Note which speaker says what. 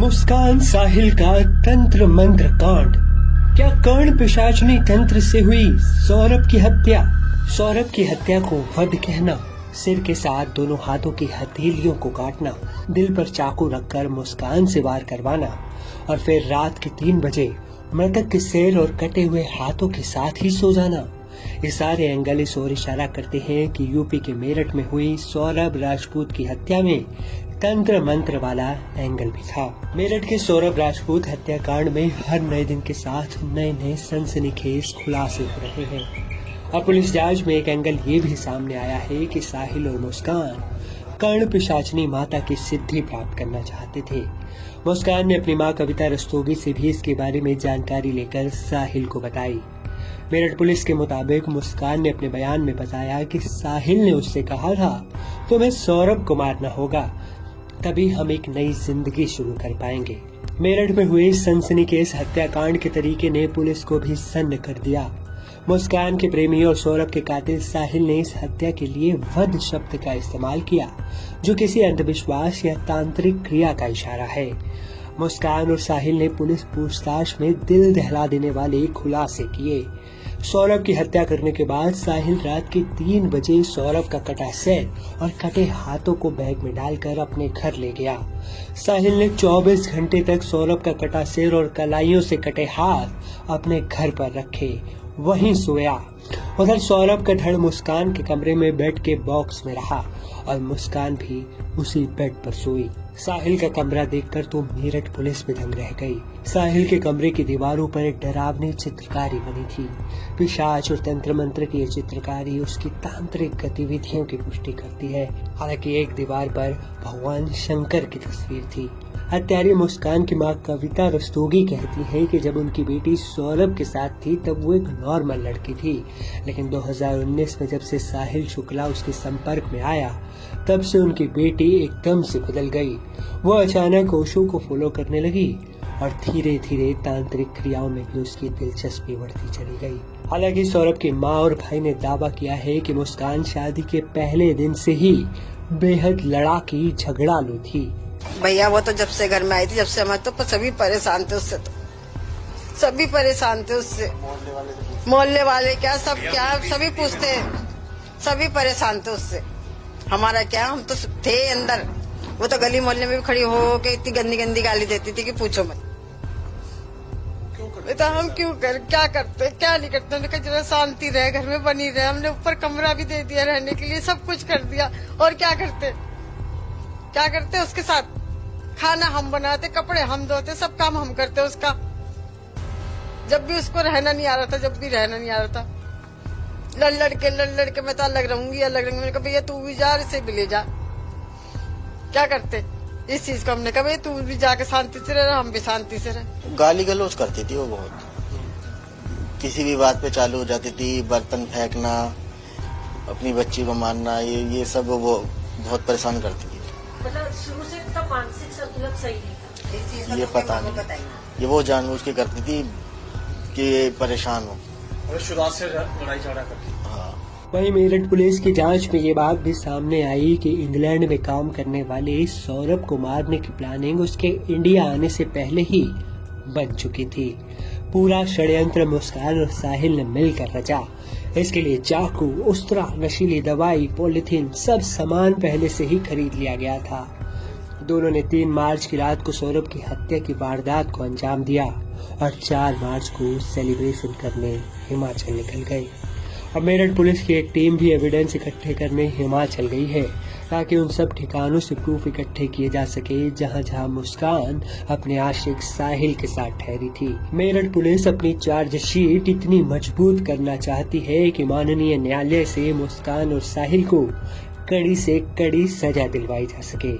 Speaker 1: मुस्कान साहिल का तंत्र मंत्र कांड। क्या कर्ण पिशाचनी तंत्र से हुई सौरभ की हत्या? सौरभ की हत्या को वध कहना, सिर के साथ दोनों हाथों की हथेलियों को काटना, दिल पर चाकू रखकर मुस्कान से वार करवाना और फिर रात के 3 बजे मृतक के सिर और कटे हुए हाथों के साथ ही सो जाना। ये सारे एंगल इस ओर इशारा करते हैं कि यूपी के मेरठ में हुई सौरभ राजपूत की हत्या में तंत्र मंत्र वाला एंगल भी था। मेरठ के सौरभ राजपूत हत्याकांड में हर नए दिन के साथ नए नए सनसनीखेज खुलासे हो रहे हैं। अब पुलिस जांच में एक एंगल ये भी सामने आया है कि साहिल और मुस्कान कर्ण पिशाचनी माता की सिद्धि प्राप्त करना चाहते थे। मुस्कान ने अपनी मां कविता रस्तोगी से भी इसके बारे में जानकारी लेकर साहिल को बताई। मेरठ पुलिस के मुताबिक मुस्कान ने अपने बयान में बताया कि साहिल ने उससे कहा था तुम्हें सौरभ को मारना होगा, तभी हम एक नई जिंदगी शुरू कर पाएंगे। मेरठ में हुए सनसनीखेज हत्याकांड के तरीके ने पुलिस को भी सन्न कर दिया। मुस्कान के प्रेमी और सौरभ के कातिल साहिल ने इस हत्या के लिए वध शब्द का इस्तेमाल किया, जो किसी अंधविश्वास या तांत्रिक क्रिया का इशारा है। मुस्कान और साहिल ने पुलिस पूछताछ में दिल दहला देने वाले खुलासे किए। सौरभ की हत्या करने के बाद साहिल रात के 3 बजे सौरभ का कटा सिर और कटे हाथों को बैग में डालकर अपने घर ले गया। साहिल ने 24 घंटे तक सौरभ का कटा सिर और कलाइयों से कटे हाथ अपने घर पर रखे, वहीं सोया। उधर सौरभ का धड़ मुस्कान के कमरे में बेड के बॉक्स में रहा और मुस्कान भी उसी बेड पर सोई। साहिल का कमरा देखकर तो मेरठ पुलिस में दंग रह गई। साहिल के कमरे की दीवारों पर एक डरावनी चित्रकारी बनी थी। पिशाच और तंत्र मंत्र की यह चित्रकारी उसकी तांत्रिक गतिविधियों की पुष्टि करती है। हालांकि एक दीवार पर भगवान शंकर की तस्वीर थी। हत्यारी मुस्कान की मां कविता रस्तोगी कहती है कि जब उनकी बेटी सौरभ के साथ थी तब वो एक नॉर्मल लड़की थी, लेकिन 2019 में जब से साहिल शुक्ला उसके संपर्क में आया तब से उनकी बेटी एकदम से बदल गई। वो अचानक ओशो को फॉलो करने लगी और धीरे धीरे तांत्रिक क्रियाओं में भी उसकी दिलचस्पी बढ़ती चली गई। हालांकि सौरभ की मां और भाई ने दावा किया है कि मुस्कान शादी के पहले दिन से ही बेहद लड़ाकी झगड़ालू थी।
Speaker 2: भैया वो तो जब से घर में आई थी, जब से हमारे तो सभी परेशान थे उससे, तो सभी परेशान थे उससे। मोहल्ले वाले क्या सभी पूछते हैं, सभी परेशान थे उससे। हमारा क्या, हम तो थे अंदर, वो तो गली मोहल्ले में भी खड़ी हो के इतनी गंदी गंदी गाली देती थी कि पूछो मत। तो हम क्या करते क्या नहीं करते, हमने कहा जरा शांति रहे, घर में बनी रहे। हमने ऊपर कमरा भी दे दिया रहने के लिए, सब कुछ कर दिया, और क्या करते उसके साथ। खाना हम बनाते, कपड़े हम धोते, सब काम हम करते उसका। जब भी उसको रहना नहीं आ रहा था, लड़ के मैं तो अलग रहूंगी। मैंने कहा भैया तू भी जा, इसे भी ले जा। क्या करते इस चीज को, हमने कहा भैया तू भी जाके शांति से रह, हम भी शांति से रह।
Speaker 3: गाली गलौज करती थी वो बहुत, किसी भी बात पे चालू हो जाती थी, बर्तन फेंकना, अपनी बच्ची को मारना, ये सब वो बहुत परेशान करती थी।
Speaker 4: मतलब शुरू से इतना मानसिक संतुलन सही नहीं था।
Speaker 3: ये पता नहीं, ये वो जानबूझ के करती थी कि परेशान हो,
Speaker 1: शुरुआत से लड़ाई झगड़ा करती।
Speaker 3: हाँ।
Speaker 1: वहीं मेरठ पुलिस की जांच में ये बात भी सामने आई कि इंग्लैंड में काम करने वाले सौरभ को मारने की प्लानिंग उसके इंडिया आने से पहले ही बन चुकी थी। पूरा षड्यंत्र मुस्कान और साहिल ने मिलकर रचा। इसके लिए चाकू, उस्तरा, नशीली दवाई, पॉलिथीन, सब सामान पहले से ही खरीद लिया गया था। दोनों ने 3 मार्च की रात को सौरभ की हत्या की वारदात को अंजाम दिया और 4 मार्च को सेलिब्रेशन करने हिमाचल निकल गए। अब मेरठ पुलिस की एक टीम भी एविडेंस इकट्ठे करने हिमाचल गई है, ताकि उन सब ठिकानों से प्रूफ इकट्ठे किए जा सके जहां जहां मुस्कान अपने आशिक साहिल के साथ ठहरी थी। मेरठ पुलिस अपनी चार्जशीट इतनी मजबूत करना चाहती है कि माननीय न्यायालय से मुस्कान और साहिल को कड़ी से कड़ी सजा दिलवाई जा सके।